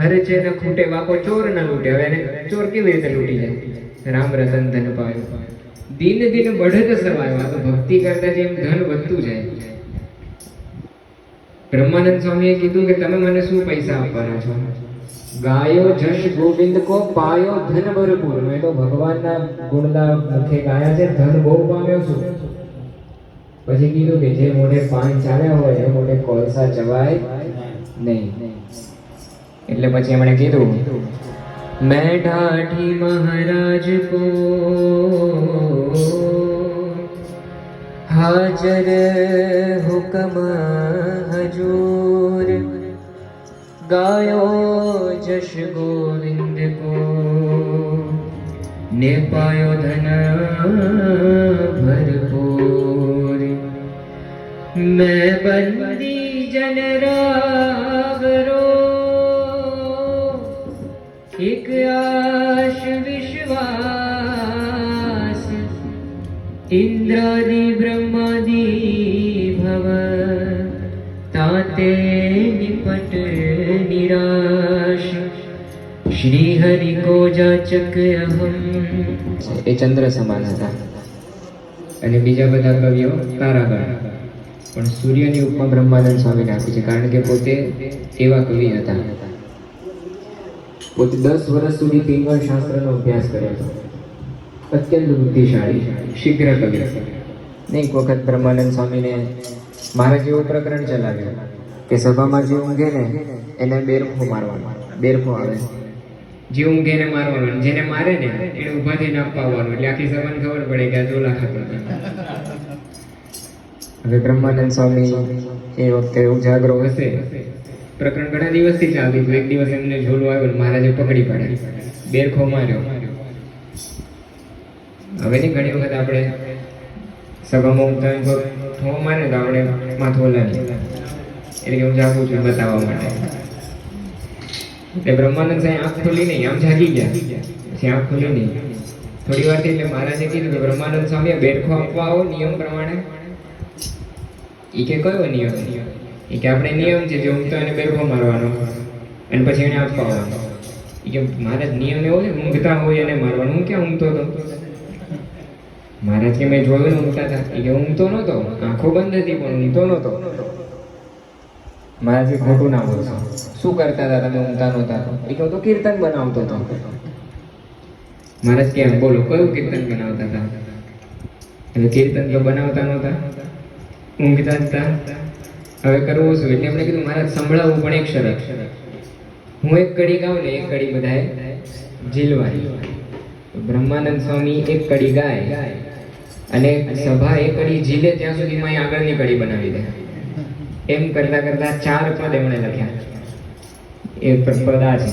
ખર્ચે ન ખૂટે બાપો ચોર ન લૂટે. હવે એને ચોર કેવી રીતે લૂટી જાય? રામ રતન ધન પાયો, દિન દિન બઢત સવાયો. આ તો ભક્તિ કરતા જેમ ધન વધતું જાય. બ્રહ્માનંદ સ્વામીએ કીધું કે તમે મને શું પૈસા આપવાના છો? ગાયો જશ ગોવિંદ કો પાયો ધન ભરપૂર. મેં તો ભગવાનના ગુણના મુખે ગાયા છે, ધન બહુ પામ્યો છું. પછી કીધું કે જે મોઢે પાન ચાલ્યા હોય એ મોઢે કોલસા ચવાય નહીં. એટલે પછી એમણે કીધું, मैं ढाठी महाराज को हाजर हुक्म हजूर, गायो जश गोविंद को ने पायो धन भरपूर. मैं बंदी जन रावरो एक आश विश्वास, इंद्रादि ब्रह्मादि भव ताते निपट निराश. श्री हरि को जाचक अहम. એ ચંદ્ર સમાન હતા અને બીજા બધા કવિઓ તારાગણ. પણ સૂર્યની ઉપમા બ્રહ્માનંદ સ્વામીને આપી છે, કારણ કે પોતે એવા કવિ હતા. પોતે 10 વર્ષ સુધી પિંગળ શાસ્ત્રનો અભ્યાસ કર્યો હતો. અત્યંત બુદ્ધિશાળી, શીઘ્ર કવિ. એક વખત બ્રહ્માનંદ સ્વામીને મારા જેવું પ્રકરણ ચલાવ્યું કે સભામાં જે ઊંઘે ને એને બેરફો મારવાનો. બેરફો આવે, જે ઊંઘે એને મારવાનો, જેને મારે ને એને ઊભા થઈને અપાવવાનો. એટલે આખી સભાને ખબર પડે કે આ ચોલા ખાતો. હવે બ્રહ્માનંદ સ્વામી એ વખતે ઉજાગરો હશે, પ્રકરણ ઘણા દિવસથી ચાલતું હતું. એક દિવસ એમને ઝોલું આવ્યું, મહારાજે પકડી પાડે, બેરખો માર્યો. હવે ની ઘણી વખત આપણે સભામાં ઊંઘતા ઠો મારે તો આપણે માથું હલાવીએ, એટલે કે હું જાગું છું બતાવવા માટે. એટલે બ્રહ્માનંદ સાહેબ આંખ ખોલી નહીં, આમ જાગી ગયા. પછી આંખ ખોલી નહીં થોડી વાર એટલે મહારાજે કીધું કે બ્રહ્માનંદ સ્વામીએ બેરખો આપવા આવો નિયમ પ્રમાણે. એ કે કયો નિયમ? એ કે આપણે નિયમ છે જે ઊંઘતો એને બેરખો મારવાનો અને પછી એને આપવા આવવાનો. એ કે મહારાજ નિયમ એવો છે ઊંઘતા હોય એને મારવાનું. હું ક્યાં ઊંઘતો હતો? મહારાજ કે મેં જોયું ને ઊંઘતા હતા. એ કે ઊંઘતો નહોતો, આંખો બંધ હતી પણ ઊંઘતો નહોતો. મહારાજે ખોટું ના બોલશો, શું કરતા હતા તમે ઊંઘતા નહોતા? એ કે તો કીર્તન બનાવતો હતો. મહારાજ કે બોલો કયું કીર્તન બનાવતા હતા? એટલે કીર્તન તો બનાવતા નહોતા, ઊંઘતા જ હતા. હવે કરવું શું? એટલે એમણે કીધું મહારાજ સંભળાવવું પણ એક શરત. હું એક કડી ગાઉં ને એક કડી બધાએ ઝીલવાની. બ્રહ્માનંદ સ્વામી એક કડી ગાય અને સભા એક કડી ઝીલે ત્યાં સુધીમાં આગળની કડી બનાવી દે. એમ કરતા કરતા 4 પદ એમણે લખ્યા. એ પદ આ છે,